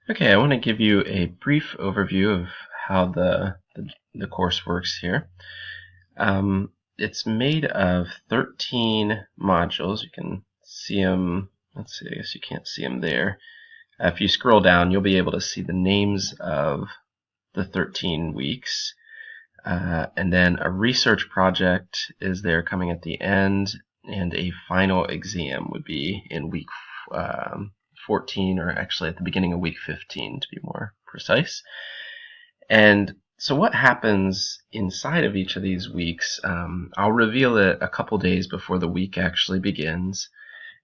Okay, I want to give you a brief overview of how the course works here. It's made of 13 modules. You can see them. Let's see, I guess you can't see them there. If you scroll down, you'll be able to see the names of the 13 weeks. And then a research project is there coming at the end, and a final exam would be in week 14, or actually at the beginning of week 15 to be more precise. And so what happens inside of each of these weeks, I'll reveal it a couple days before the week actually begins,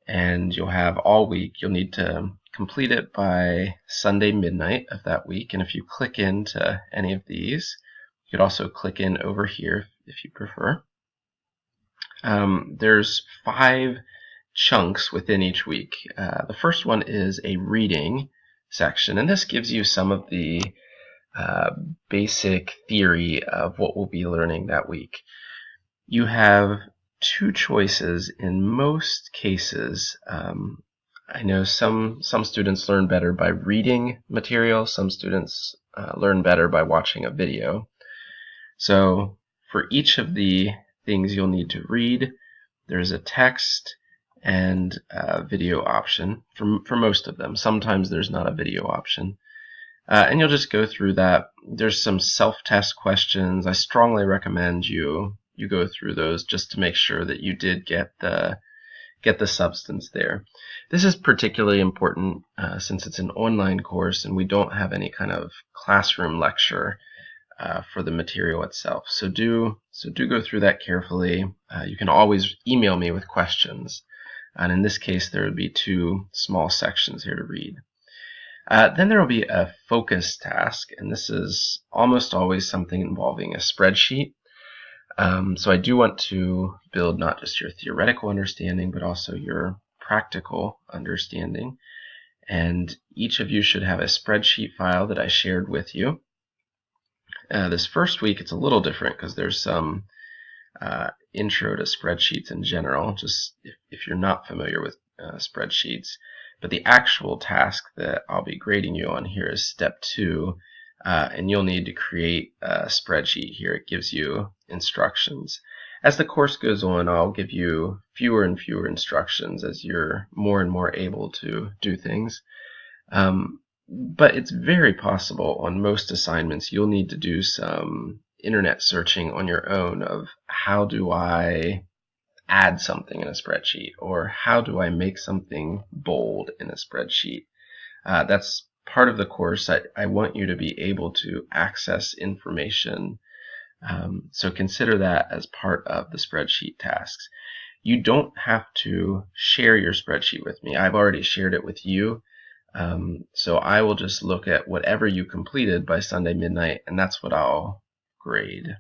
and you'll have all week. You'll need to complete it by Sunday midnight of that week, and if you click into any of these, you could also click in over here if you prefer. There's 5 chunks within each week. The first one is a reading section, and this gives you some of the basic theory of what we'll be learning that week. You have 2 choices in most cases. I know some students learn better by reading material, some students learn better by watching a video. So for each of the things you'll need to read, there's a text and a video option for most of them. Sometimes there's not a video option. And you'll just go through that. There's some self-test questions. I strongly recommend you go through those just to make sure that you did get the substance there. This is particularly important since it's an online course and we don't have any kind of classroom lecture for the material itself. So do go through that carefully. You can always email me with questions. And in this case, there would be 2 small sections here to read. Then there will be a focus task, and this is almost always something involving a spreadsheet. So I do want to build not just your theoretical understanding, but also your practical understanding. And each of you should have a spreadsheet file that I shared with you. This first week, it's a little different because there's some intro to spreadsheets in general, just if you're not familiar with spreadsheets. But the actual task that I'll be grading you on here is step 2, and you'll need to create a spreadsheet here. It gives you instructions. As the course goes on, I'll give you fewer and fewer instructions as you're more and more able to do things. But it's very possible on most assignments you'll need to do some internet searching on your own of how do I add something in a spreadsheet, or how do I make something bold in a spreadsheet. That's part of the course. I want you to be able to access information, so consider that as part of the spreadsheet tasks. You don't have to share your spreadsheet with me. I've already shared it with you, so I will just look at whatever you completed by Sunday midnight, and that's what I'll grade.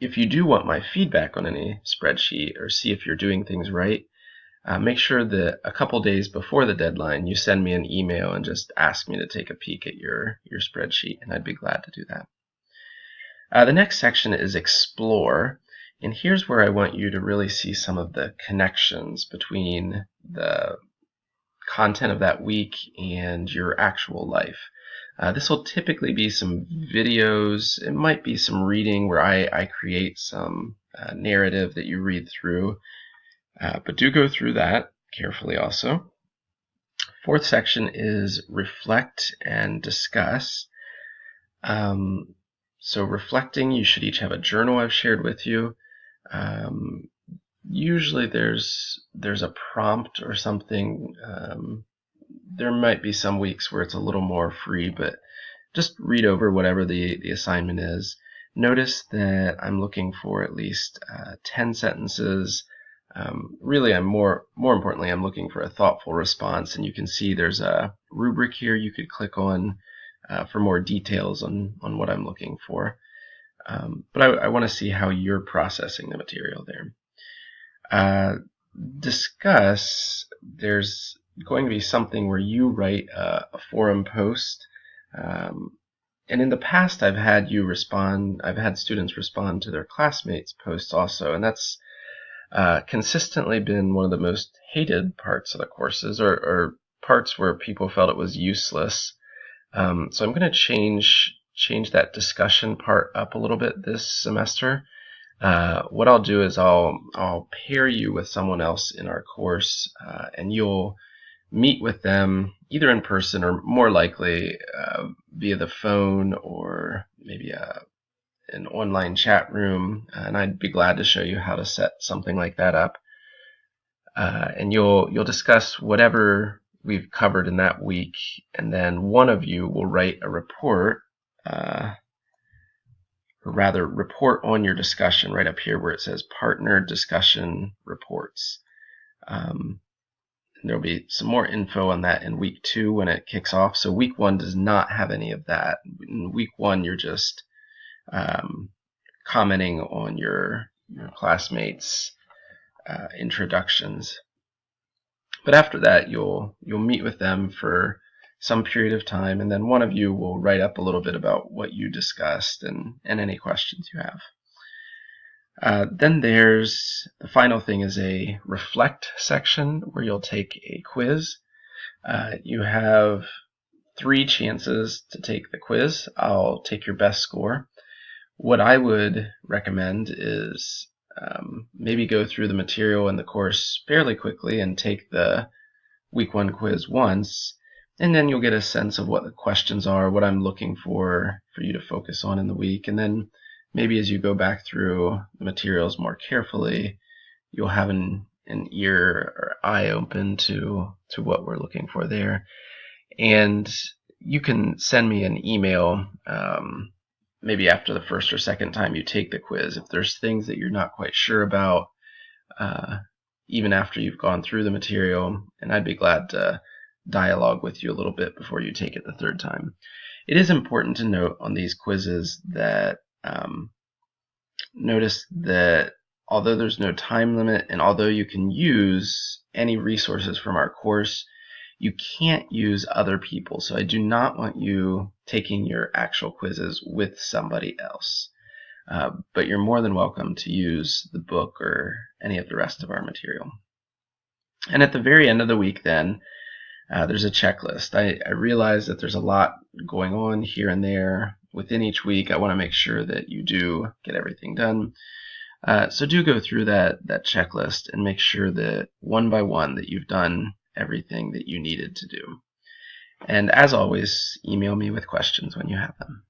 If you do want my feedback on any spreadsheet or see if you're doing things right, make sure that a couple days before the deadline you send me an email and just ask me to take a peek at your spreadsheet, and I'd be glad to do that. The next section is Explore, and here's where I want you to really see some of the connections between the content of that week and your actual life. This will typically be some videos. It might be some reading where I create some narrative that you read through. But do go through that carefully also. 4th section is Reflect and Discuss. So reflecting, you should each have a journal I've shared with you. Usually there's a prompt or something. There might be some weeks where it's a little more free, but just read over whatever the assignment is. Notice that I'm looking for at least 10 sentences. Really, more importantly, I'm looking for a thoughtful response, and you can see there's a rubric here you could click on for more details on what I'm looking for. But I want to see how you're processing the material there. Discuss, there's going to be something where you write a forum post, and in the past I've had students respond to their classmates' posts also, and that's consistently been one of the most hated parts of the courses, or parts where people felt it was useless. So I'm going to change that discussion part up a little bit this semester. What I'll do is I'll pair you with someone else in our course, and you'll meet with them either in person or more likely via the phone or maybe an online chat room, and I'd be glad to show you how to set something like that up. And you'll discuss whatever we've covered in that week, and then one of you will write a report, or rather report on your discussion right up here where it says partner discussion reports. There'll be some more info on that in week 2 when it kicks off. So week 1 does not have any of that. In week 1, you're just commenting on your classmates' introductions. But after that, you'll meet with them for some period of time, and then one of you will write up a little bit about what you discussed and any questions you have. Then there's the final thing is a reflect section where you'll take a quiz. You have 3 chances to take the quiz. I'll take your best score. What I would recommend is maybe go through the material in the course fairly quickly and take the week 1 quiz once, and then you'll get a sense of what the questions are, what I'm looking for you to focus on in the week, and then maybe as you go back through the materials more carefully, you'll have an ear or eye open to what we're looking for there. And you can send me an email maybe after the first or second time you take the quiz if there's things that you're not quite sure about, even after you've gone through the material, and I'd be glad to dialogue with you a little bit before you take it the 3rd time. It is important to note on these quizzes that notice that although there's no time limit and although you can use any resources from our course, you can't use other people. So I do not want you taking your actual quizzes with somebody else. But you're more than welcome to use the book or any of the rest of our material. And at the very end of the week then, there's a checklist. I realize that there's a lot going on here and there within each week. I want to make sure that you do get everything done. So do go through that checklist and make sure that one by one that you've done everything that you needed to do. And as always, email me with questions when you have them.